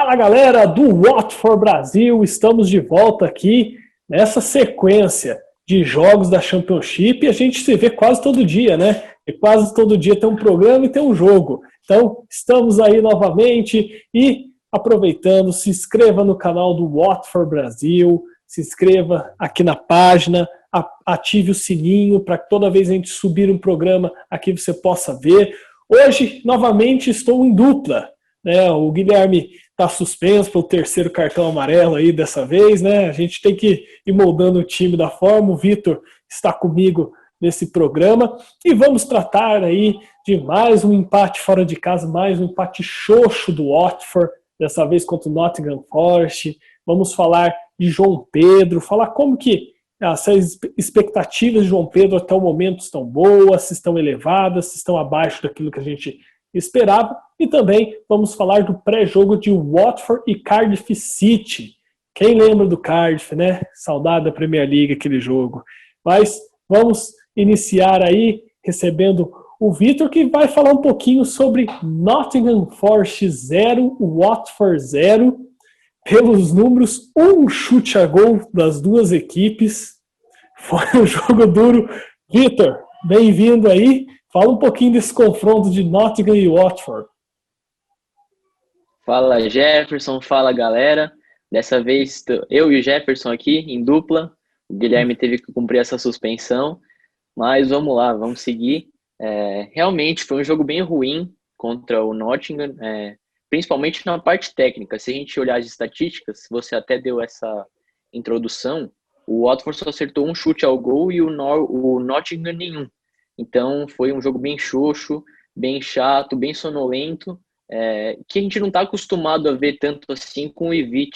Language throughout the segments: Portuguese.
Fala galera do Watford Brasil, estamos de volta aqui nessa sequência de jogos da Championship e a gente se vê quase todo dia, né? E quase todo dia tem um programa e tem um jogo. Então, estamos aí novamente e aproveitando, se inscreva no canal do Watford Brasil, se inscreva aqui na página, ative o sininho para que toda vez a gente subir um programa aqui você possa ver. Hoje, novamente, estou em dupla. O Guilherme está suspenso pelo terceiro cartão amarelo aí dessa vez, né? A gente tem que ir moldando o time da forma. O Vitor está comigo nesse programa e vamos tratar aí de mais um empate fora de casa, mais um empate xoxo do Watford, dessa vez contra o Nottingham Forest. Vamos falar de João Pedro, falar como que as expectativas de João Pedro até o momento estão boas, se estão elevadas, se estão abaixo daquilo que a gente esperava, e também vamos falar do pré-jogo de Watford e Cardiff City. Quem lembra do Cardiff, né? Saudade da Premier League, aquele jogo. Mas vamos iniciar aí recebendo o Vitor, que vai falar um pouquinho sobre Nottingham Forest 0, Watford 0. Pelos números, um chute a gol das duas equipes. Foi um jogo duro. Vitor, bem-vindo aí. Fala um pouquinho desse confronto de Nottingham e Watford. Fala Jefferson, fala galera. Dessa vez eu e o Jefferson aqui em dupla. O Guilherme teve que cumprir essa suspensão, mas vamos lá, vamos seguir. Realmente foi um jogo bem ruim contra o Nottingham, principalmente na parte técnica. Se a gente olhar as estatísticas, você até deu essa introdução, o Watford só acertou um chute ao gol e o Nottingham nenhum. Então foi um jogo bem xoxo, bem chato, bem sonolento, que a gente não está acostumado a ver tanto assim com o Ivic.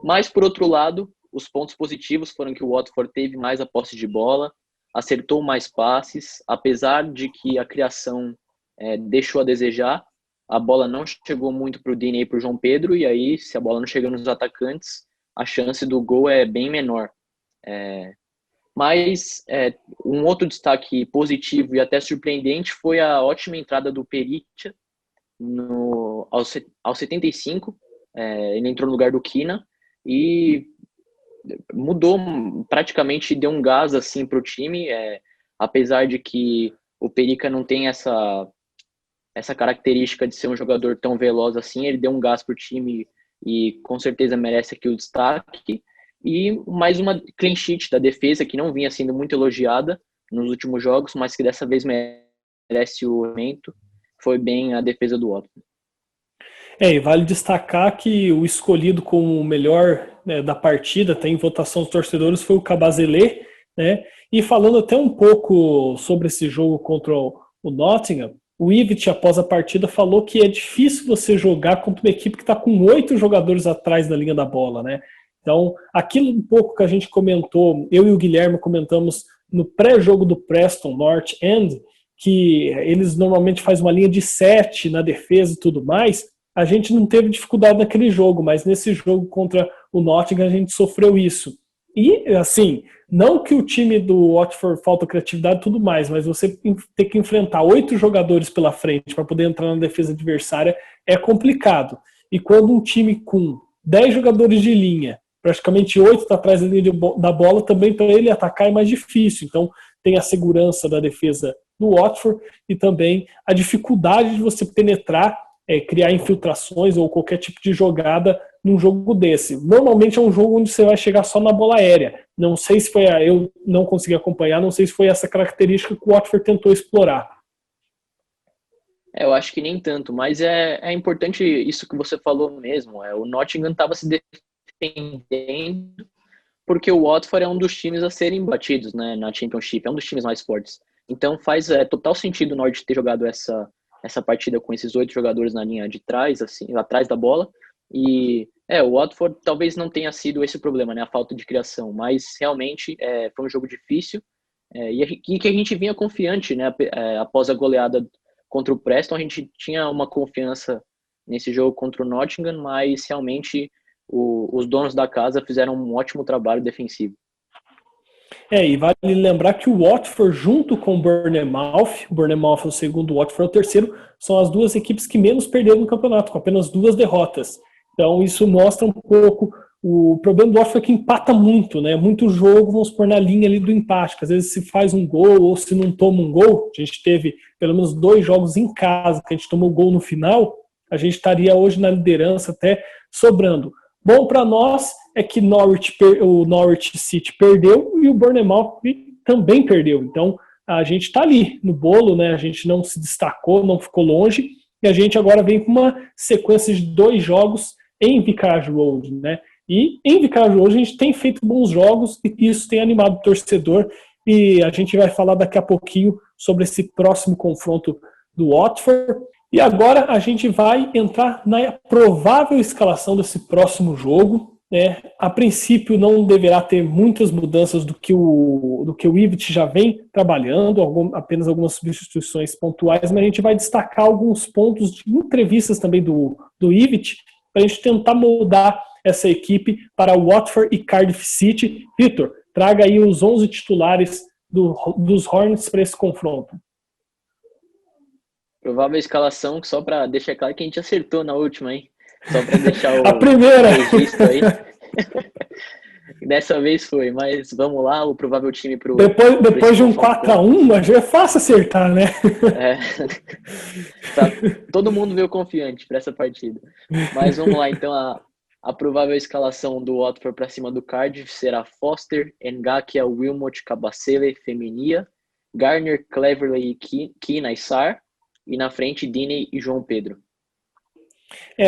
Mas, por outro lado, os pontos positivos foram que o Watford teve mais a posse de bola, acertou mais passes, apesar de que a criação deixou a desejar, a bola não chegou muito para o Deeney e para o João Pedro, e aí, se a bola não chega nos atacantes, a chance do gol é bem menor. Mas um outro destaque positivo e até surpreendente foi a ótima entrada do Perica aos 75. Ele entrou no lugar do Kina e mudou, praticamente deu um gás assim para o time, apesar de que o Perica não tem essa característica de ser um jogador tão veloz assim, ele deu um gás para o time e com certeza merece aqui o destaque. E mais uma clean sheet da defesa, que não vinha sendo muito elogiada nos últimos jogos, mas que dessa vez merece o momento. Foi bem a defesa do Watford. E vale destacar que o escolhido como o melhor, né, da partida, tem votação dos torcedores, foi o Kabazele, né? E falando até um pouco sobre esse jogo contra o Nottingham, o Ivic, após a partida, falou que é difícil você jogar contra uma equipe que está com 8 jogadores atrás da linha da bola, né? Então, aquilo um pouco que a gente comentou, eu e o Guilherme comentamos no pré-jogo do Preston North End, que eles normalmente fazem uma linha de 7 na defesa e tudo mais, a gente não teve dificuldade naquele jogo, mas nesse jogo contra o Nottingham a gente sofreu isso. E, assim, não que o time do Watford falta criatividade e tudo mais, mas você ter que enfrentar 8 jogadores pela frente para poder entrar na defesa adversária é complicado. E quando um time com 10 jogadores de linha, praticamente 8 está atrás da linha da bola, também para ele atacar é mais difícil. Então tem a segurança da defesa do Watford e também a dificuldade de você penetrar, criar infiltrações ou qualquer tipo de jogada num jogo desse. Normalmente é um jogo onde você vai chegar só na bola aérea. Não sei se foi, eu não consegui acompanhar, não sei se foi essa característica que o Watford tentou explorar. Eu acho que nem tanto, mas é importante isso que você falou mesmo. O Nottingham estava se defendendo porque o Watford é um dos times a serem batidos, né, na Championship, é um dos times mais fortes. Então faz total sentido o Norte ter jogado essa partida com esses 8 jogadores na linha de trás, assim, atrás da bola. E o Watford talvez não tenha sido esse o problema, né, a falta de criação, mas realmente foi um jogo difícil e que a gente vinha confiante, né, após a goleada contra o Preston, a gente tinha uma confiança nesse jogo contra o Nottingham, mas realmente os donos da casa fizeram um ótimo trabalho defensivo. E vale lembrar que o Watford, junto com o Bournemouth é o segundo, o Watford é o terceiro, são as duas equipes que menos perderam no campeonato, com apenas 2 derrotas. Então isso mostra um pouco o problema do Watford, é que empata muito, né? Muito jogo, vamos pôr na linha ali do empate, que às vezes se faz um gol ou se não toma um gol, a gente teve pelo menos 2 jogos em casa que a gente tomou gol no final, a gente estaria hoje na liderança até sobrando. Bom para nós é que o Norwich City perdeu e o Bournemouth também perdeu. Então a gente está ali no bolo, né? A gente não se destacou, não ficou longe e a gente agora vem com uma sequência de 2 jogos em Vicarage Road, né? E em Vicarage Road a gente tem feito bons jogos e isso tem animado o torcedor e a gente vai falar daqui a pouquinho sobre esse próximo confronto do Watford. E agora a gente vai entrar na provável escalação desse próximo jogo. Né? A princípio não deverá ter muitas mudanças do que o Ivic já vem trabalhando, apenas algumas substituições pontuais, mas a gente vai destacar alguns pontos de entrevistas também do Ivic para a gente tentar moldar essa equipe para o Watford e Cardiff City. Vitor, traga aí os 11 titulares dos Hornets para esse confronto. Provável escalação, só para deixar claro que a gente acertou na última, hein? Só para deixar a primeira registro aí. Dessa vez foi, mas vamos lá, o provável time pro... Depois de um 4-1, mas já é fácil acertar, né? Tá, todo mundo veio confiante para essa partida. Mas vamos lá, então, a provável escalação do Watford para cima do Cardiff será Foster, Ngakia, Wilmot, Kabasele, Femenia, Garner, Cleverley e Kina e Sar. E na frente, Diney e João Pedro.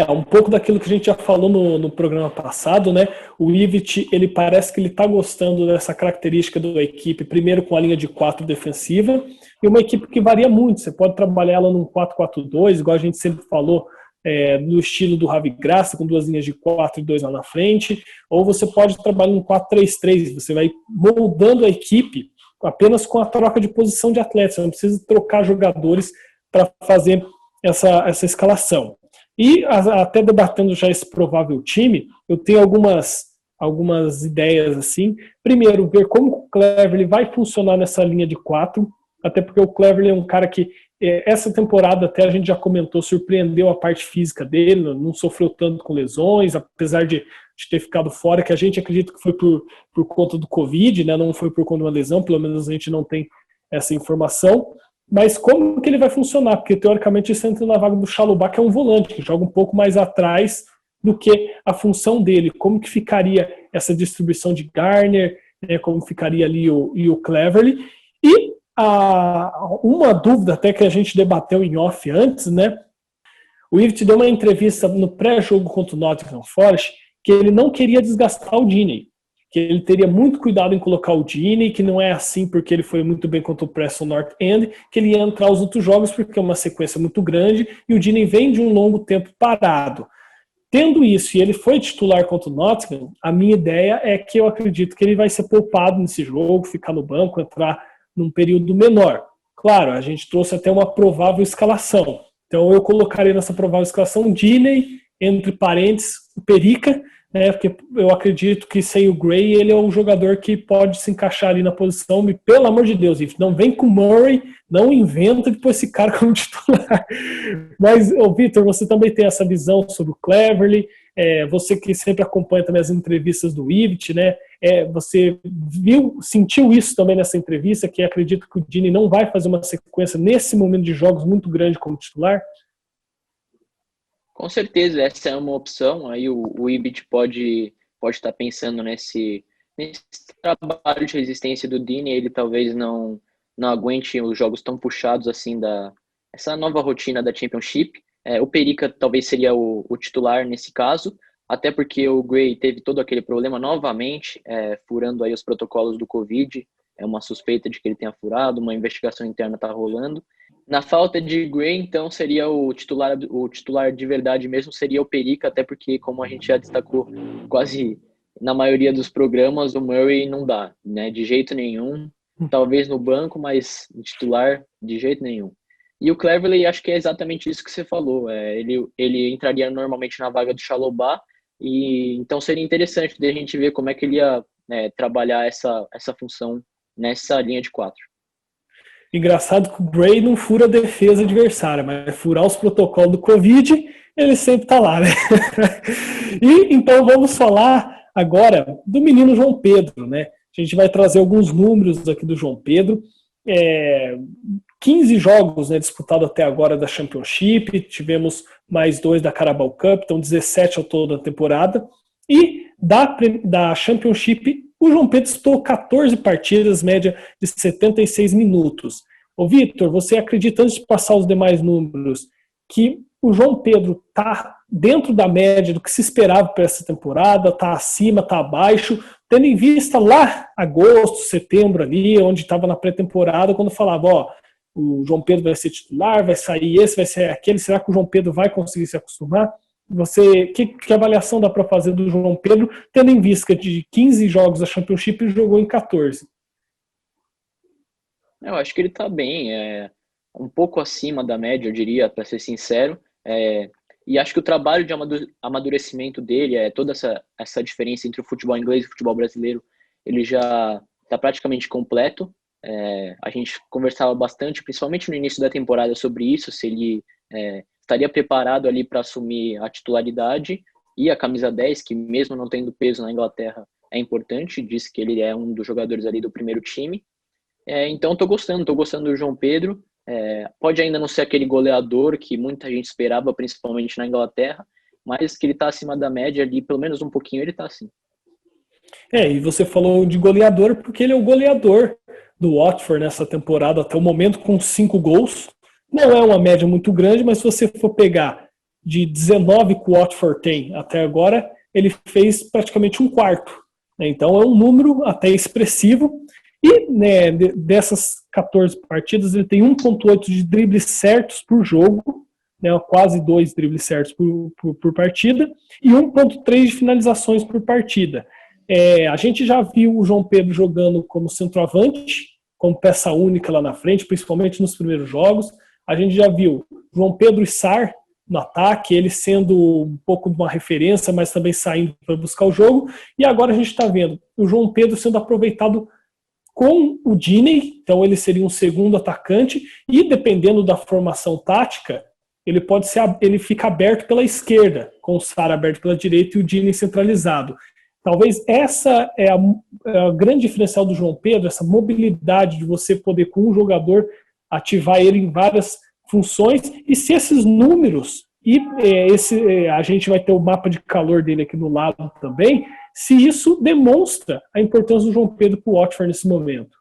Um pouco daquilo que a gente já falou no programa passado, né? O Ivic, ele parece que ele está gostando dessa característica da equipe, primeiro com a linha de 4 defensiva, e uma equipe que varia muito. Você pode trabalhar ela num 4-4-2, igual a gente sempre falou, no estilo do Ravi Graça, com 2 linhas de 4 e 2 lá na frente, ou você pode trabalhar num 4-3-3, você vai moldando a equipe apenas com a troca de posição de atletas, você não precisa trocar jogadores para fazer essa escalação. E até debatendo já esse provável time, eu tenho algumas ideias assim. Primeiro, ver como o Cleverley vai funcionar nessa linha de 4, até porque o Cleverley é um cara que essa temporada até a gente já comentou, surpreendeu a parte física dele, não sofreu tanto com lesões, apesar de ter ficado fora, que a gente acredita que foi por conta do Covid, né? Não foi por conta de uma lesão, pelo menos a gente não tem essa informação. Mas como que ele vai funcionar? Porque, teoricamente, ele entra na vaga do Chalobah, que é um volante, que joga um pouco mais atrás do que a função dele. Como que ficaria essa distribuição de Garner, né? Como ficaria ali o Cleverley. E uma dúvida até que a gente debateu em off antes, né? O Ivic deu uma entrevista no pré-jogo contra o Nottingham Forest que ele não queria desgastar o Diney, que ele teria muito cuidado em colocar o Diney, que não é assim porque ele foi muito bem contra o Preston North End, que ele ia entrar os outros jogos porque é uma sequência muito grande e o Diney vem de um longo tempo parado. Tendo isso e ele foi titular contra o Nottingham, a minha ideia é que eu acredito que ele vai ser poupado nesse jogo, ficar no banco, entrar num período menor. Claro, a gente trouxe até uma provável escalação. Então eu colocaria nessa provável escalação Diney, entre parênteses, o Perica, né, porque eu acredito que sem o Gray ele é um jogador que pode se encaixar ali na posição, e pelo amor de Deus, não vem com o Murray, não inventa de pôr esse cara como titular. Mas, Vitor, você também tem essa visão sobre o Cleverley, você que sempre acompanha também as entrevistas do Ivic, né, você sentiu isso também nessa entrevista, que acredita que o Dini não vai fazer uma sequência nesse momento de jogos muito grande como titular? Com certeza, essa é uma opção. Aí o Ivic pode estar pensando nesse trabalho de resistência do Dini. Ele talvez não aguente os jogos tão puxados assim essa nova rotina da Championship. O Perica talvez seria o titular nesse caso, até porque o Gray teve todo aquele problema novamente, furando aí os protocolos do Covid. É uma suspeita de que ele tenha furado, uma investigação interna está rolando. Na falta de Gray, então, seria o titular de verdade mesmo, seria o Perica, até porque, como a gente já destacou quase na maioria dos programas, o Murray não dá, né, de jeito nenhum. Talvez no banco, mas titular de jeito nenhum. E o Cleverley, acho que é exatamente isso que você falou. Ele entraria normalmente na vaga do Chalobah, e então seria interessante de a gente ver como é que ele ia trabalhar essa função nessa linha de 4. Engraçado que o Bray não fura a defesa adversária, mas furar os protocolos do Covid, ele sempre tá lá, né? E então vamos falar agora do menino João Pedro, né? A gente vai trazer alguns números aqui do João Pedro. 15 jogos, né, disputados até agora da Championship, tivemos mais 2 da Carabao Cup, então 17 ao todo da temporada. E da Championship, o João Pedro disputou 14 partidas, média de 76 minutos. Ô Vitor, você acredita, antes de passar os demais números, que o João Pedro está dentro da média do que se esperava para essa temporada, está acima, está abaixo, tendo em vista lá agosto, setembro ali, onde estava na pré-temporada, quando falava, ó, o João Pedro vai ser titular, vai sair esse, vai ser aquele, será que o João Pedro vai conseguir se acostumar? Que avaliação dá para fazer do João Pedro, tendo em vista que de 15 jogos da Championship ele jogou em 14? Eu acho que ele está bem, um pouco acima da média, eu diria, para ser sincero. E acho que o trabalho de amadurecimento dele, toda essa diferença entre o futebol inglês e o futebol brasileiro, ele já está praticamente completo. A gente conversava bastante, principalmente no início da temporada, sobre isso, se ele estaria preparado ali para assumir a titularidade e a camisa 10, que mesmo não tendo peso na Inglaterra é importante, disse que ele é um dos jogadores ali do primeiro time. Então estou gostando do João Pedro. Pode ainda não ser aquele goleador que muita gente esperava, principalmente na Inglaterra, mas que ele está acima da média ali, pelo menos um pouquinho ele está assim. E você falou de goleador porque ele é o goleador do Watford nessa temporada até o momento, com 5 gols. Não é uma média muito grande, mas se você for pegar de 19 que o Watford tem até agora, ele fez praticamente um quarto. Então é um número até expressivo. E, né, dessas 14 partidas, ele tem 1,8 de dribles certos por jogo, né, quase 2 dribles certos por partida, e 1,3 de finalizações por partida. A gente já viu o João Pedro jogando como centroavante, como peça única lá na frente, principalmente nos primeiros jogos. A gente já viu João Pedro e Sarr no ataque, ele sendo um pouco de uma referência, mas também saindo para buscar o jogo. E agora a gente está vendo o João Pedro sendo aproveitado com o Deeney, então ele seria um segundo atacante, e dependendo da formação tática, ele fica aberto pela esquerda, com o Sarr aberto pela direita e o Deeney centralizado. Talvez essa é a grande diferencial do João Pedro, essa mobilidade de você poder, com um jogador, ativar ele em várias funções, e se esses números, a gente vai ter o mapa de calor dele aqui no lado também, se isso demonstra a importância do João Pedro para o Watford nesse momento.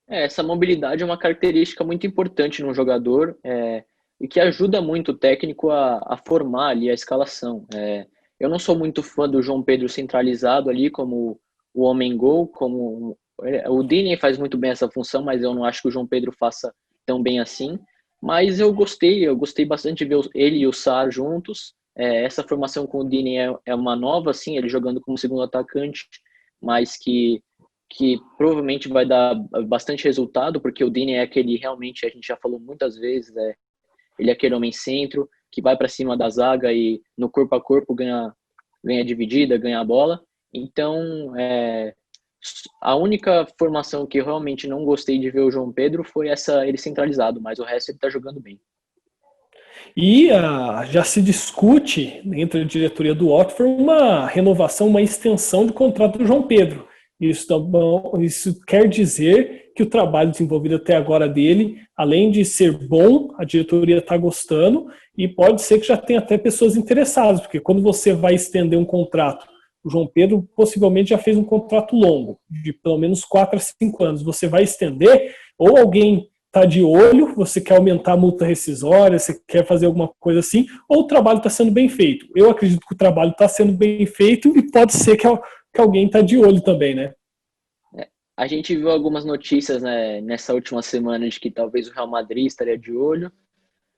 Essa mobilidade é uma característica muito importante num jogador e que ajuda muito o técnico a formar ali a escalação. Eu não sou muito fã do João Pedro centralizado ali como o homem-gol, como o Deeney faz muito bem essa função, mas eu não acho que o João Pedro faça tão bem assim. Mas eu gostei bastante de ver ele e o Sarr juntos. Essa formação com o Deeney é uma nova, assim, ele jogando como segundo atacante, mas que provavelmente vai dar bastante resultado, porque o Deeney é aquele, realmente, a gente já falou muitas vezes, ele é aquele homem centro, que vai para cima da zaga e no corpo a corpo ganha dividida, ganha a bola. Então, a única formação que eu realmente não gostei de ver o João Pedro foi ele centralizado, mas o resto ele está jogando bem. E já se discute entre a diretoria do Watford uma renovação, uma extensão do contrato do João Pedro. Isso quer dizer que o trabalho desenvolvido até agora dele, além de ser bom, a diretoria está gostando, e pode ser que já tenha até pessoas interessadas, porque quando você vai estender um contrato, o João Pedro possivelmente já fez um contrato longo, de pelo menos 4 a 5 anos, você vai estender, ou alguém está de olho, você quer aumentar a multa rescisória, você quer fazer alguma coisa assim, ou o trabalho está sendo bem feito. Eu acredito que o trabalho está sendo bem feito e pode ser que alguém está de olho também, né? A gente viu algumas notícias, né, nessa última semana de que talvez o Real Madrid estaria de olho.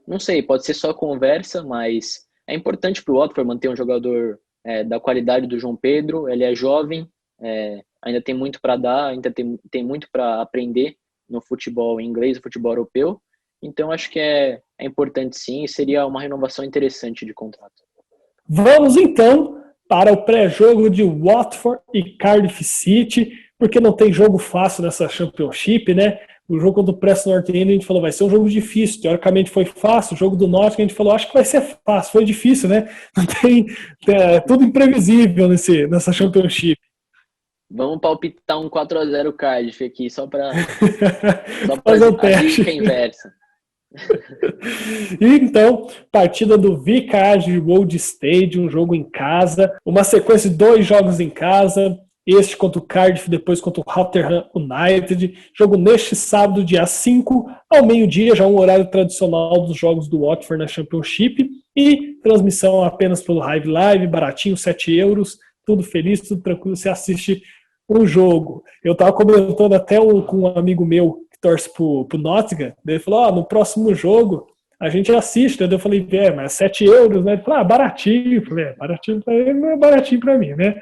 Não sei, pode ser só conversa, mas é importante para o Watford manter um jogador da qualidade do João Pedro. Ele é jovem, ainda tem muito para dar, ainda tem muito para aprender no futebol inglês, no futebol europeu. Então acho que é importante sim, e seria uma renovação interessante de contrato. Vamos então para o pré-jogo de Watford e Cardiff City. porque não tem jogo fácil nessa Championship, né? O jogo contra o Preston North End a gente falou, vai ser um jogo difícil. Teoricamente foi fácil. O jogo do Nottingham a gente falou, acho que vai ser fácil. Foi difícil, né? Não tem, é tudo imprevisível nessa Championship. Vamos palpitar um 4-0 Cardiff aqui, só para fazer o teste. A inversa. E então, partida do Vicarage Road Stadium, um jogo em casa, uma sequência de 2 jogos em casa, este contra o Cardiff, depois contra o Rotherham United, jogo neste sábado, dia 5, ao meio-dia, já um horário tradicional dos jogos do Watford na Championship, e transmissão apenas pelo Hive Live, baratinho, 7 euros, tudo feliz, tudo tranquilo, você assiste o jogo. Eu estava comentando até com um amigo meu que torce pro Nottingham, ele falou, no próximo jogo a gente assiste, daí eu falei, mas 7 euros, né? Ele falou, baratinho. Eu falei, baratinho pra ele, não é baratinho pra mim, né?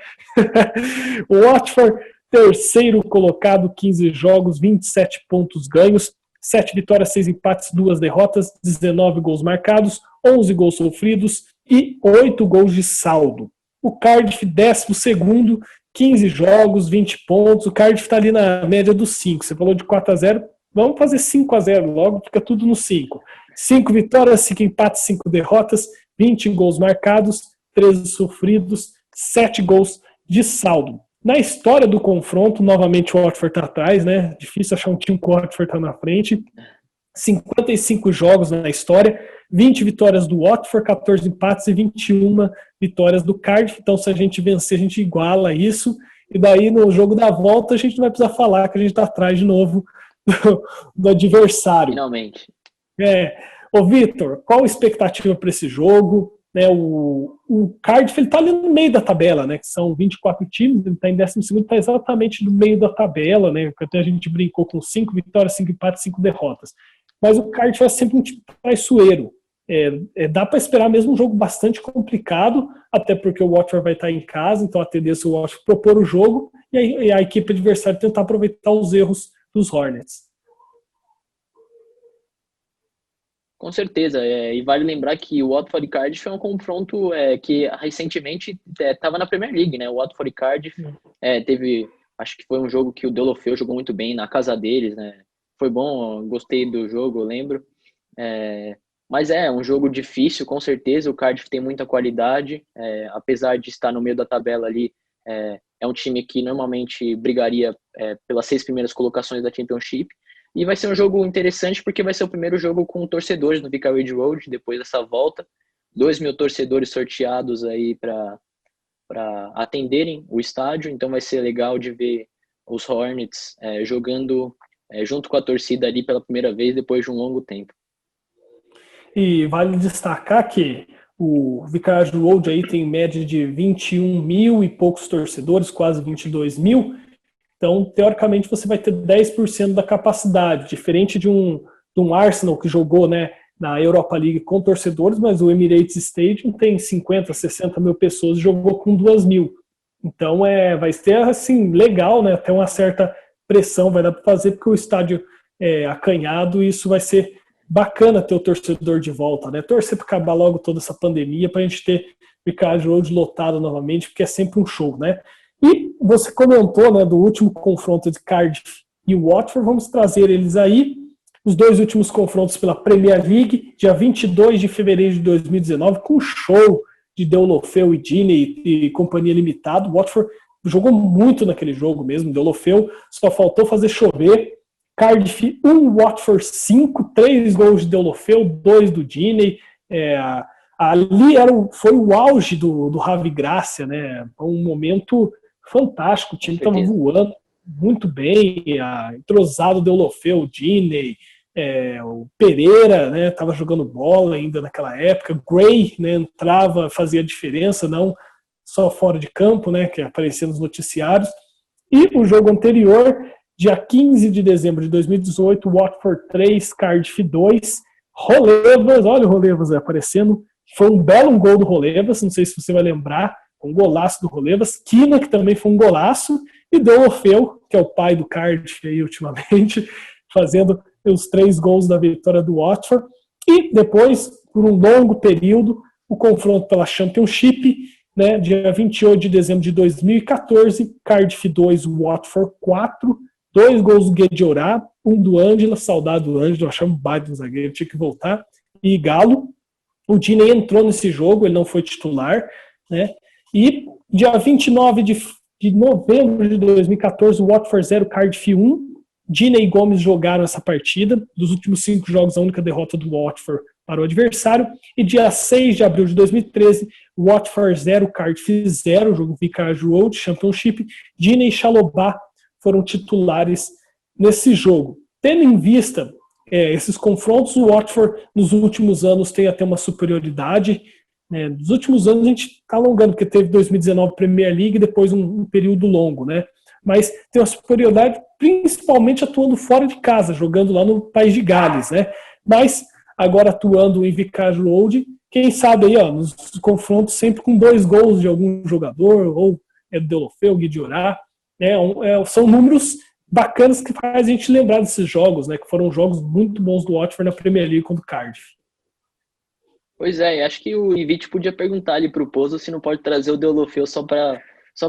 O Watford, terceiro colocado, 15 jogos, 27 pontos ganhos, 7 vitórias, 6 empates, 2 derrotas, 19 gols marcados, 11 gols sofridos e 8 gols de saldo. O Cardiff, 12º, 15 jogos, 20 pontos. O Cardiff está ali na média dos 5. Você falou de 4-0, vamos fazer 5-0 logo, fica tudo no 5. 5 vitórias, 5 empates, 5 derrotas, 20 gols marcados, 13 sofridos, 7 gols de saldo. Na história do confronto, novamente o Watford está atrás, né? Difícil achar um time com o Watford está na frente. 55 jogos na história, 20 vitórias do Watford, 14 empates e 21 vitórias do Cardiff. Então, se a gente vencer, a gente iguala isso. E daí, no jogo da volta, a gente não vai precisar falar que a gente está atrás de novo do adversário. Finalmente. Ô Vitor, qual a expectativa para esse jogo? O Cardiff está ali no meio da tabela, né? Que são 24 times, ele está em 12º, está exatamente no meio da tabela, né? Até a gente brincou com 5 vitórias, 5 empates, 5 derrotas. Mas o Cardiff é sempre um time traiçoeiro. Dá para esperar mesmo um jogo bastante complicado, até porque o Watford vai estar em casa, então a tendência é o Watford propor o jogo e a equipe adversária tentar aproveitar os erros dos Hornets. Com certeza, e vale lembrar que o Watford e Cardiff é um confronto que recentemente estava na Premier League, né? O Watford e Cardiff teve, acho que foi um jogo que o Deulofeu jogou muito bem na casa deles, né? Foi bom, gostei do jogo, eu lembro. Mas é um jogo difícil, com certeza. O Cardiff tem muita qualidade, apesar de estar no meio da tabela ali, é um time que normalmente brigaria pelas 6 primeiras colocações da Championship. E vai ser um jogo interessante porque vai ser o primeiro jogo com torcedores no Vicarage Road, depois dessa volta. 2.000 torcedores sorteados aí para atenderem o estádio, então vai ser legal de ver os Hornets jogando junto com a torcida ali pela primeira vez depois de um longo tempo. E vale destacar que o Vicarage Road aí tem média de 21 mil e poucos torcedores, quase 22 mil. Então, teoricamente, você vai ter 10% da capacidade, diferente de um Arsenal que jogou, né, na Europa League com torcedores, mas o Emirates Stadium tem 50, 60 mil pessoas e jogou com 2 mil. Então, vai ser assim, legal, né, até uma certa pressão vai dar para fazer, porque o estádio é acanhado e isso vai ser bacana ter o torcedor de volta, né? Torcer para acabar logo toda essa pandemia para a gente ter o Vicarage Road lotado novamente, porque é sempre um show, né? E você comentou, né, do último confronto de Cardiff e o Watford, vamos trazer eles aí, os 2 últimos confrontos pela Premier League, dia 22 de fevereiro de 2019, com show de Deulofeu e Deeney e companhia limitada. O Watford jogou muito naquele jogo mesmo, Deulofeu, só faltou fazer chover. Cardiff 1, Watford 5, 3 gols de Deulofeu, 2 do Deeney. Ali foi o auge do Javi Gracia, né? Um momento fantástico, o time estava voando muito bem, entrosado Deulofeu, o Deeney, o Pereira, né, estava jogando bola ainda naquela época, Gray, né, entrava, fazia diferença, não só fora de campo, né, que aparecia nos noticiários. E o jogo anterior, dia 15 de dezembro de 2018, Watford 3, Cardiff 2, Rolevas, olha o Rolevas aparecendo, foi um belo gol do Rolevas, não sei se você vai lembrar, um golaço do Rolevas, Kina, que também foi um golaço, e Deulofeu, que é o pai do Cardiff aí ultimamente, fazendo os 3 gols da vitória do Watford. E depois, por um longo período, o confronto pela Championship, né, dia 28 de dezembro de 2014, Cardiff 2, Watford 4, 2 gols do Guediourá, um do Ângela, saudade do Ângela, achamos um baita do zagueiro, tinha que voltar, e Galo. O Diney entrou nesse jogo, ele não foi titular, né? E dia 29 de novembro de 2014, Watford 0, Cardiff 1. Diney e Gomes jogaram essa partida. Dos últimos 5 jogos, a única derrota do Watford para o adversário. E dia 6 de abril de 2013, Watford 0, Cardiff 0, jogo Vicarage Road, Championship. Diney e Chalobah foram titulares nesse jogo. Tendo em vista esses confrontos, o Watford nos últimos anos tem até uma superioridade. Nos últimos anos a gente está alongando, porque teve 2019 Premier League e depois um período longo, né? Mas tem uma superioridade principalmente atuando fora de casa, jogando lá no País de Gales, né? Mas agora atuando em Vicarage Road, quem sabe aí, nos confrontos sempre com 2 gols de algum jogador, ou do Deulofeu, Guediourá, né? São números bacanas que faz a gente lembrar desses jogos, né? Que foram jogos muito bons do Watford na Premier League contra o Cardiff. Pois é, acho que o Ivite podia perguntar ali pro Pozo se não pode trazer o Deulofeu só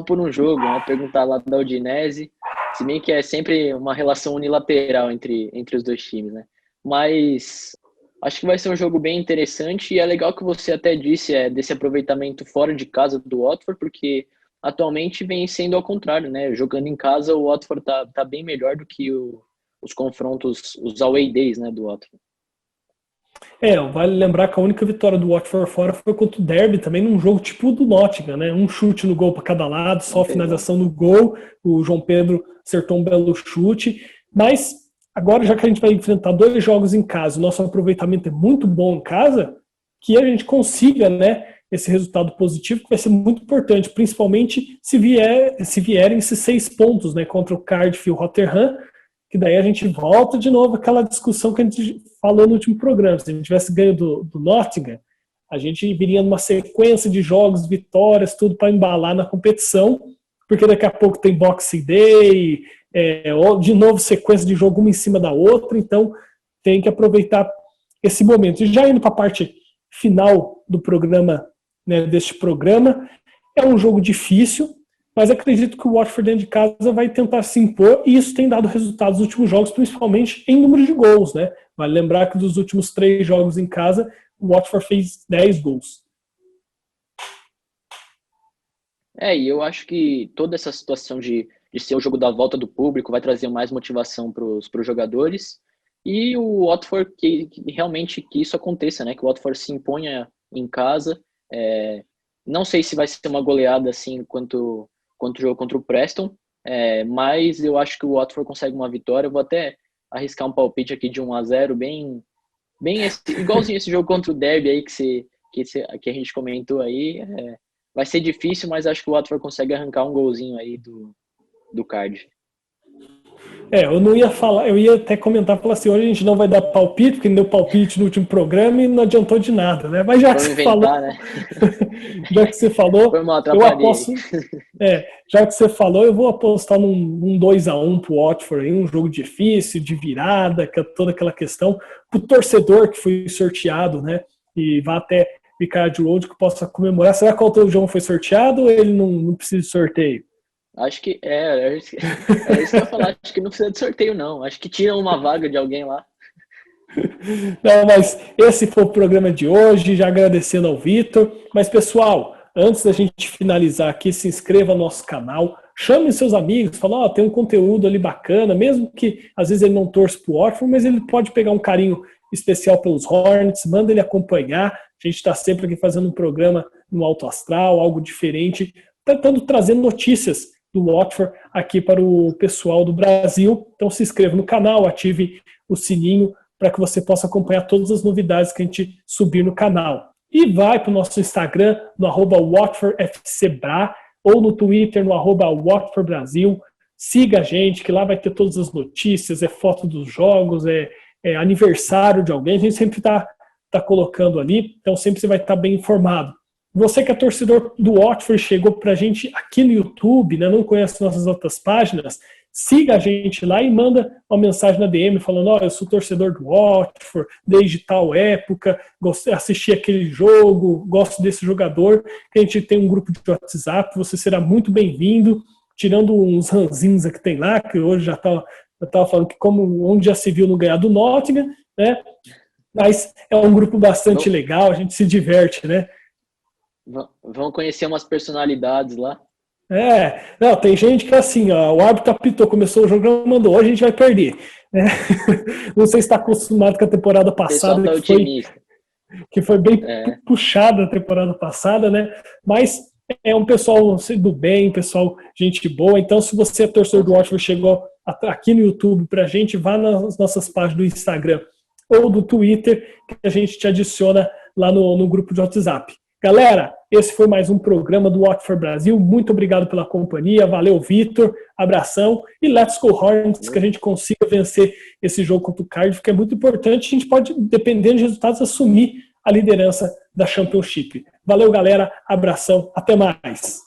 por um jogo, né? Perguntar lá da Udinese, se bem que é sempre uma relação unilateral entre os dois times, né? Mas acho que vai ser um jogo bem interessante e é legal que você até disse desse aproveitamento fora de casa do Watford, porque atualmente vem sendo ao contrário, né? Jogando em casa, o Watford tá bem melhor do que os confrontos, os away days, né, do Watford. Vale lembrar que a única vitória do Watford fora foi contra o Derby, também num jogo tipo do Nottingham, né? Um chute no gol para cada lado, só finalização no gol. O João Pedro acertou um belo chute. Mas agora, já que a gente vai enfrentar 2 jogos em casa, o nosso aproveitamento é muito bom em casa, que a gente consiga, né, esse resultado positivo, que vai ser muito importante, principalmente se vierem esses 6 pontos, né, contra o Cardiff e o Rotherham, que daí a gente volta de novo àquela discussão que a gente falou no último programa. Se a gente tivesse ganho do Nottingham, a gente viria numa sequência de jogos, vitórias, tudo para embalar na competição, porque daqui a pouco tem Boxing Day, de novo sequência de jogo uma em cima da outra, então tem que aproveitar esse momento. E já indo para a parte final do programa, né, deste programa, é um jogo difícil, mas acredito que o Watford dentro de casa vai tentar se impor, e isso tem dado resultados nos últimos jogos, principalmente em número de gols, né? Vale lembrar que dos últimos 3 jogos em casa, o Watford fez 10 gols. E eu acho que toda essa situação de ser o jogo da volta do público vai trazer mais motivação para os jogadores, e o Watford que realmente que isso aconteça, né? Que o Watford se imponha em casa. Não sei se vai ser uma goleada assim quanto o jogo contra o Preston, mas eu acho que o Watford consegue uma vitória. Eu vou até arriscar um palpite aqui de 1-0, bem igualzinho esse jogo contra o Derby aí que a gente comentou aí. Vai ser difícil, mas acho que o Watford consegue arrancar um golzinho aí do Cardiff. Eu não ia falar, eu ia até comentar, falar assim, hoje a gente não vai dar palpite, porque não deu palpite no último programa e não adiantou de nada, né? Mas já que você falou, né? já que você falou, eu aposto, já que você falou, eu vou apostar num 2-1 pro Watford aí, um jogo difícil, de virada, toda aquela questão, pro torcedor que foi sorteado, né? E vá até Vicarage Road que possa comemorar. Será que o teu João foi sorteado ou ele não precisa de sorteio? Acho que é isso que eu ia falar. Acho que não precisa de sorteio, não. Acho que tira uma vaga de alguém lá. Não, mas esse foi o programa de hoje, já agradecendo ao Vitor. Mas, pessoal, antes da gente finalizar aqui, se inscreva no nosso canal, chame seus amigos, fala, tem um conteúdo ali bacana, mesmo que às vezes ele não torça pro Watford, mas ele pode pegar um carinho especial pelos Hornets, manda ele acompanhar. A gente está sempre aqui fazendo um programa no Alto Astral, algo diferente, tentando trazer notícias do Watford aqui para o pessoal do Brasil. Então se inscreva no canal, ative o sininho para que você possa acompanhar todas as novidades que a gente subir no canal. E vai para o nosso Instagram, no @WatfordFCBra, ou no Twitter, no @WatfordBrasil. Siga a gente, que lá vai ter todas as notícias, foto dos jogos, aniversário de alguém, a gente sempre está colocando ali, então sempre você vai estar bem informado. Você que é torcedor do Watford, chegou para a gente aqui no YouTube, né, não conhece nossas outras páginas, siga a gente lá e manda uma mensagem na DM falando, eu sou torcedor do Watford desde tal época, assisti aquele jogo, gosto desse jogador, que a gente tem um grupo de WhatsApp, você será muito bem-vindo, tirando uns ranzinhos que tem lá, que hoje já estava falando que onde já se viu não ganhar do Nottingham, né? Mas é um grupo bastante legal, a gente se diverte, né? Vão conhecer umas personalidades lá. Não, tem gente que assim, o árbitro apitou, começou o jogo, mandou, hoje a gente vai perder. Né? Não sei se está acostumado com a temporada passada, Tá que foi bem puxada a temporada passada, né? Mas é um pessoal do bem, pessoal, gente boa. Então, se você é torcedor do Watford, chegou aqui no YouTube pra gente, vá nas nossas páginas do Instagram ou do Twitter, que a gente te adiciona lá no grupo de WhatsApp. Galera, esse foi mais um programa do Watford Brasil. Muito obrigado pela companhia. Valeu, Vitor. Abração. E let's go Hornets, que a gente consiga vencer esse jogo contra o Cardiff, que é muito importante. A gente pode, dependendo de resultados, assumir a liderança da Championship. Valeu, galera. Abração. Até mais.